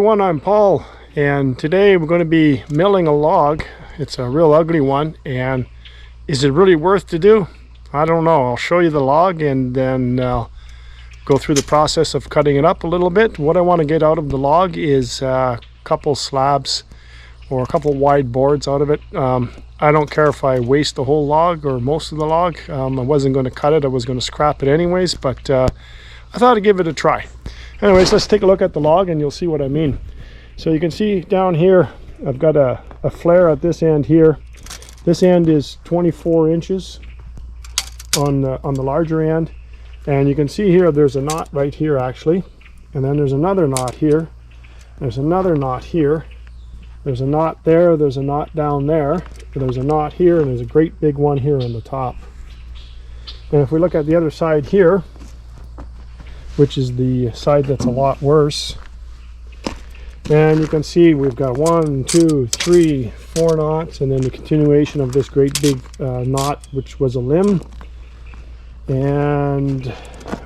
everyone, I'm Paul, and today we're going to be milling a log. It's a real ugly one, and is it really worth to do? I don't know. I'll show you the log and then go through the process of cutting it up a little bit. What I want to get out of the log is a couple slabs or a couple wide boards out of it. I don't care if I waste the whole log or most of the log. I wasn't going to cut it. I was going to scrap it anyways, but I thought I'd give it a try. Anyways, let's take a look at the log and you'll see what I mean. So you can see down here, I've got a flare at this end here. This end is 24 inches on the larger end. And you can see here, there's a knot right here actually. And then there's another knot here. There's another knot here. There's a knot there. There's a knot down there. There's a knot here, and there's a great big one here on the top. And if we look at the other side here, which is the side that's a lot worse, and you can see we've got 1, 2, 3, 4 knots, and then the continuation of this great big knot, which was a limb, and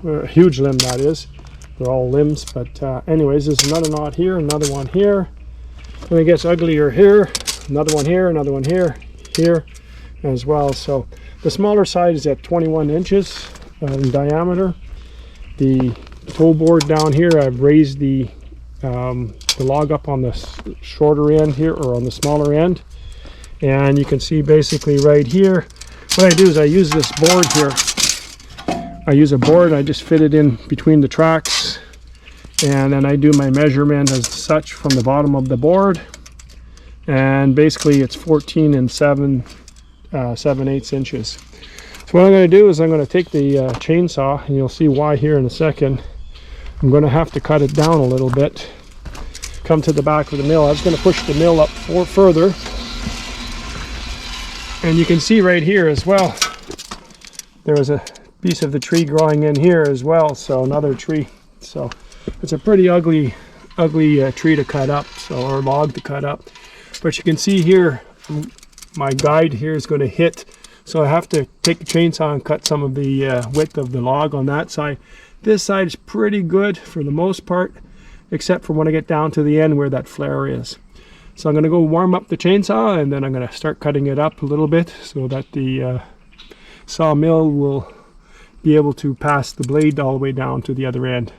a huge limb that is. They're all limbs, but anyways, there's another knot here, another one here, and it gets uglier here, another one here, another one here, here as well. So the smaller side is at 21 inches in diameter. The toe board down here, I've raised the log up on the shorter end here, or on the smaller end, and you can see basically right here, what I do is I use this board here. I use a board, I just fit it in between the tracks, and then I do my measurement as such from the bottom of the board, and basically it's 14 and 7/8 inches. So what I'm going to do is I'm going to take the chainsaw, and you'll see why here in a second. I'm going to have to cut it down a little bit, come to the back of the mill. I was going to push the mill up further, and you can see right here as well, there was a piece of the tree growing in here as well, so another tree. So it's a pretty ugly tree to cut up, or log to cut up. But you can see here, my guide here is going to hit, so I have to take the chainsaw and cut some of the width of the log on that side. This side is pretty good for the most part, except for when I get down to the end where that flare is. So I'm going to go warm up the chainsaw, and then I'm going to start cutting it up a little bit so that the sawmill will be able to pass the blade all the way down to the other end.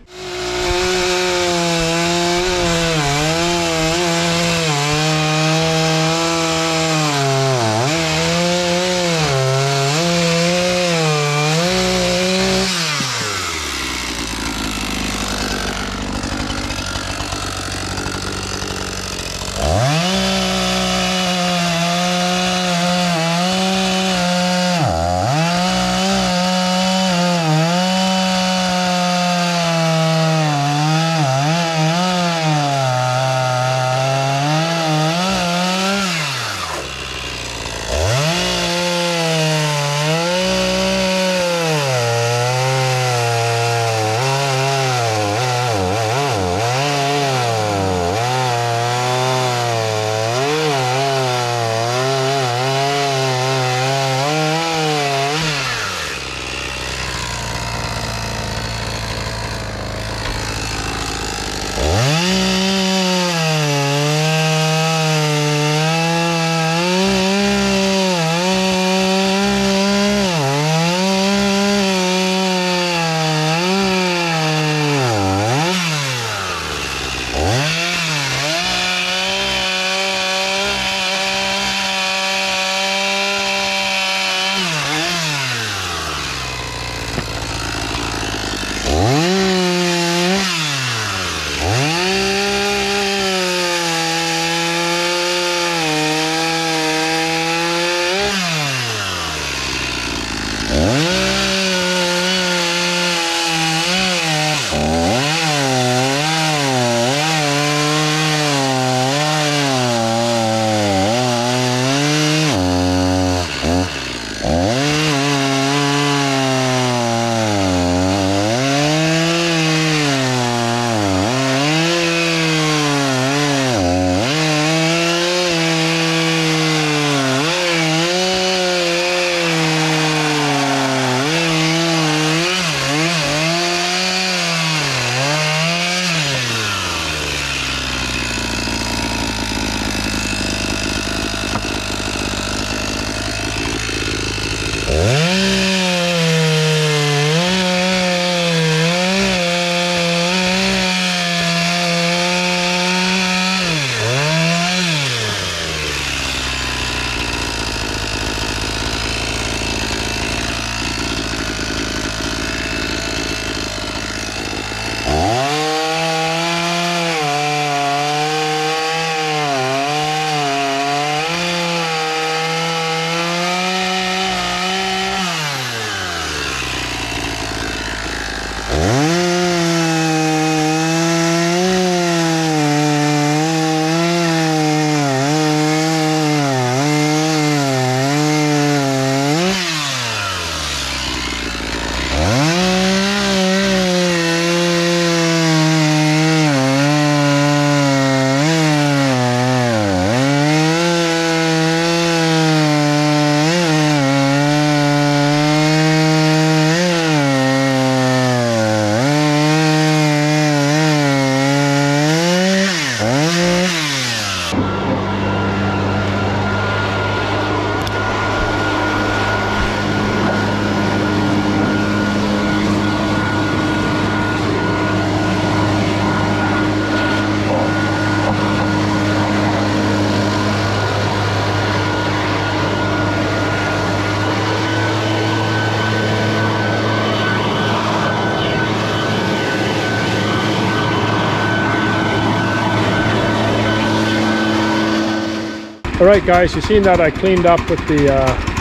Alright guys, you've seen that I cleaned up with the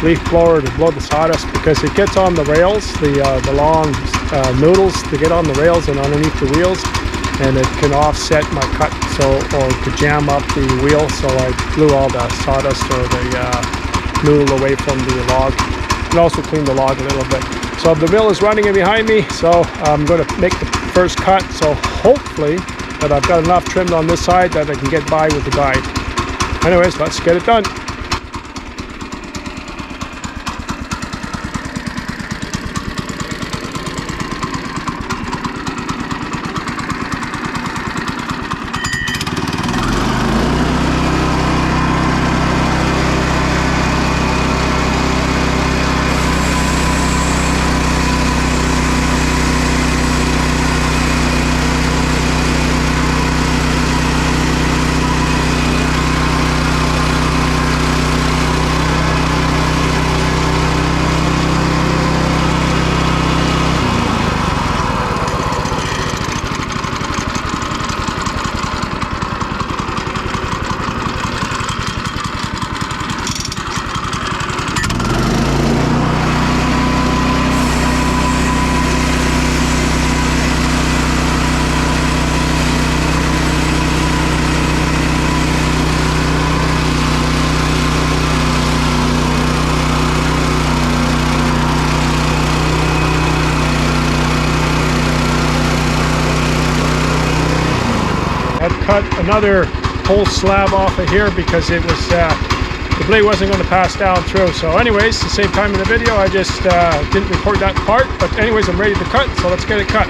leaf blower to blow the sawdust, because it gets on the rails, the long noodles to get on the rails and underneath the wheels, and it can offset my cut, or to jam up the wheel. So I blew all the sawdust or the noodle away from the log, and also cleaned the log a little bit. So the mill is running in behind me, so I'm going to make the first cut. So hopefully that I've got enough trimmed on this side that I can get by with the guide. Anyways, let's get it done. I've cut another whole slab off of here because it was the blade wasn't going to pass down through. So anyways, the same time in the video, I just didn't record that part. But anyways, I'm ready to cut, so let's get it cut.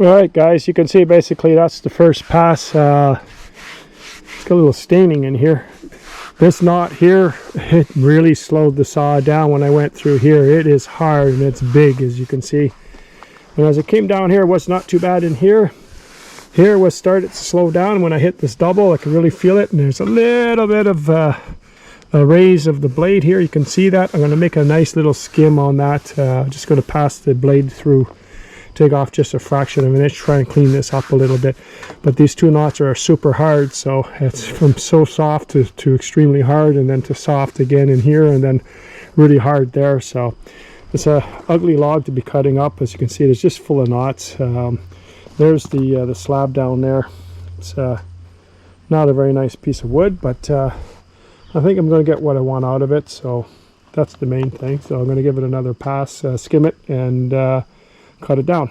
Alright guys, you can see basically that's the first pass. It's got a little staining in here. This knot here, it really slowed the saw down when I went through here. It is hard and it's big, as you can see. And as it came down here, it was not too bad in here. Here was started to slow down. When I hit this double, I can really feel it. And there's a little bit of a raise of the blade here. You can see that. I'm going to make a nice little skim on that. Just going to pass the blade through. Take off just a fraction of an inch, try and clean this up a little bit. But these two knots are super hard, so it's from so soft to extremely hard, and then to soft again in here, and then really hard there. So it's a ugly log to be cutting up. As you can see, it's just full of knots. There's the slab down there. It's not a very nice piece of wood, but I think I'm going to get what I want out of it, so that's the main thing. So I'm going to give it another pass, skim it, and cut it down.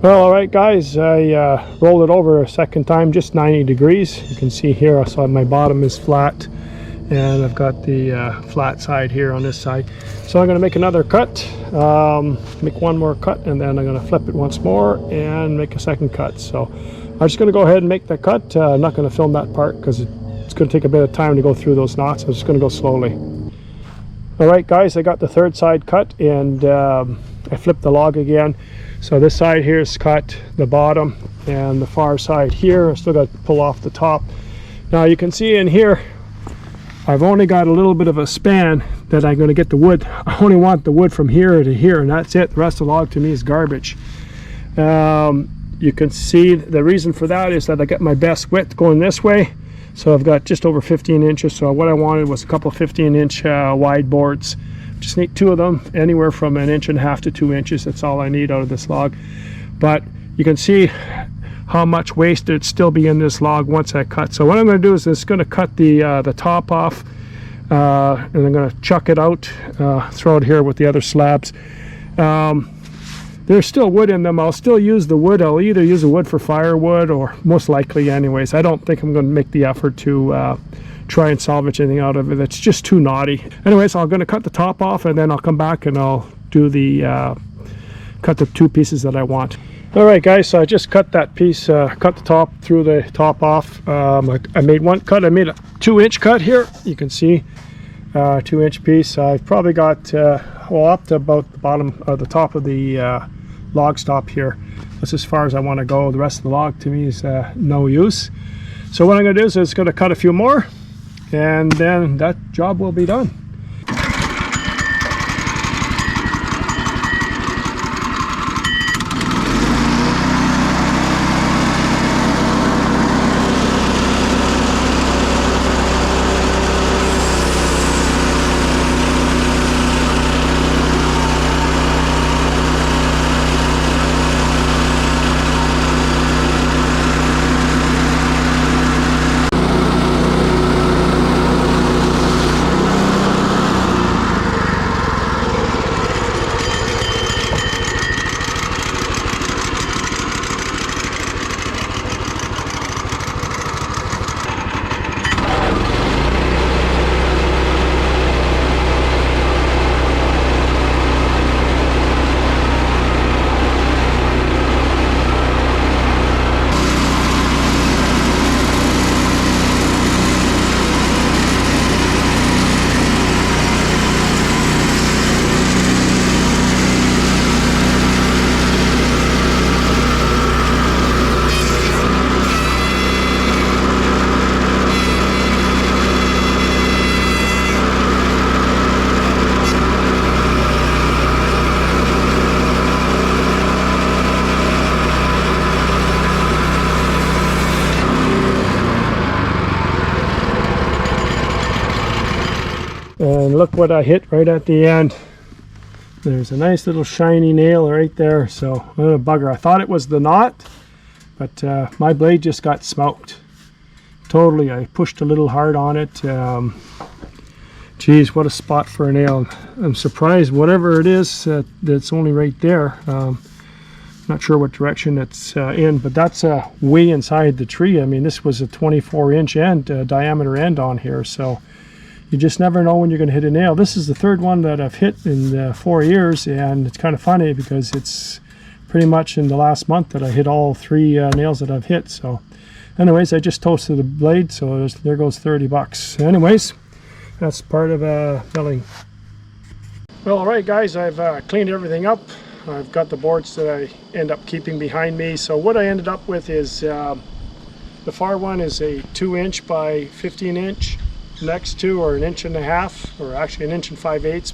Well, all right, guys, I rolled it over a second time, just 90 degrees. You can see here, so my bottom is flat, and I've got the flat side here on this side. So I'm going to make another cut, make one more cut, and then I'm going to flip it once more and make a second cut. So I'm just going to go ahead and make the cut. I'm not going to film that part because it's going to take a bit of time to go through those knots. I'm just going to go slowly. All right, guys, I got the third side cut, and I flipped the log again. So this side here is cut, the bottom, and the far side here I still got to pull off the top. Now you can see in here I've only got a little bit of a span that I'm going to get the wood. I only want the wood from here to here, and that's it. The rest of the log to me is garbage. You can see the reason for that is that I get my best width going this way. So I've got just over 15 inches. So what I wanted was a couple 15-inch wide boards. Just need 2 of them, anywhere from 1.5 inches to 2 inches. That's all I need out of this log. But you can see how much waste there'd still be in this log once I cut. So what I'm going to do is just going to cut the top off, and I'm going to chuck it out, throw it here with the other slabs. There's still wood in them. I'll still use the wood. I'll either use the wood for firewood, or most likely anyways. I don't think I'm going to make the effort to try and salvage anything out of it. It's just too knotty. Anyways, I'm going to cut the top off, and then I'll come back and I'll do the cut the 2 pieces that I want. All right, guys, so I just cut that piece, cut the top, threw the top off. I made one cut. I made a 2-inch cut here. You can see 2-inch piece. I've probably got well, up to about the bottom or the top of the log stop here. That's as far as I want to go. The rest of the log to me is no use. So what I'm going to do is just going to cut a few more, and then that job will be done. And look what I hit right at the end. There's a nice little shiny nail right there. So what a bugger. I thought it was the knot, but my blade just got smoked. Totally, I pushed a little hard on it. Geez, what a spot for a nail. I'm surprised whatever it is that's only right there. Not sure what direction it's in, but that's way inside the tree. I mean, this was a 24-inch end, diameter end on here, so you just never know when you're going to hit a nail. This is the 3rd one that I've hit in 4 years, and it's kind of funny because it's pretty much in the last month that I hit all 3 nails that I've hit. So anyways, I just toasted the blade, so there goes 30 bucks. Anyways, that's part of milling. Well, all right, guys, I've cleaned everything up. I've got the boards that I end up keeping behind me. So what I ended up with is the far one is a 2-inch by 15-inch. Next 2 are 1.5 inches, or actually 1 5/8 inches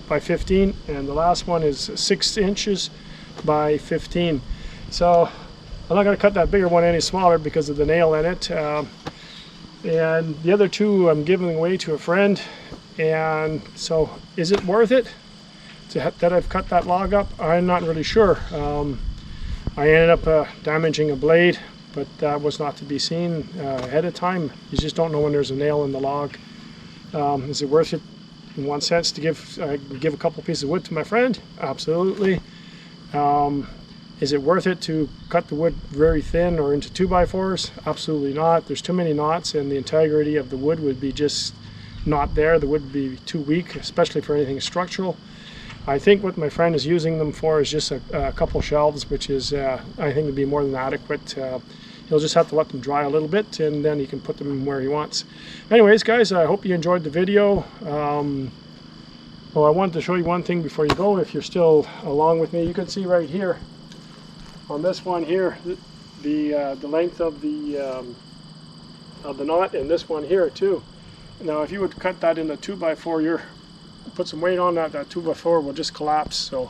by 15, and the last one is 6 inches by 15. So I'm not going to cut that bigger one any smaller because of the nail in it. And the other 2 I'm giving away to a friend. And so is it worth it that I've cut that log up? I'm not really sure. I ended up damaging a blade, but that was not to be seen ahead of time. You just don't know when there's a nail in the log. Is it worth it in one sense to give a couple pieces of wood to my friend? Absolutely. Is it worth it to cut the wood very thin or into 2x4s? Absolutely not. There's too many knots and the integrity of the wood would be just not there. The wood would be too weak, especially for anything structural. I think what my friend is using them for is just a couple shelves, which is, I think, would be more than adequate. He'll just have to let them dry a little bit and then he can put them where he wants. Anyways, guys, I hope you enjoyed the video. Well, I wanted to show you one thing before you go. If you're still along with me, you can see right here on this one here the length of the knot, and this one here too. Now if you would cut that in a 2x4, put some weight on that 2x4 will just collapse. So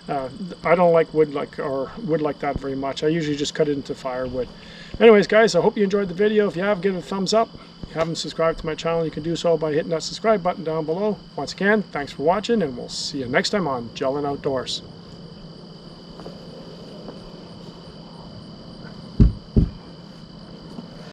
I don't like wood like that very much. I usually just cut it into firewood. Anyways, guys, I hope you enjoyed the video. If you have, give it a thumbs up. If you haven't subscribed to my channel, you can do so by hitting that subscribe button down below. Once again, thanks for watching, and we'll see you next time on Gelling Outdoors.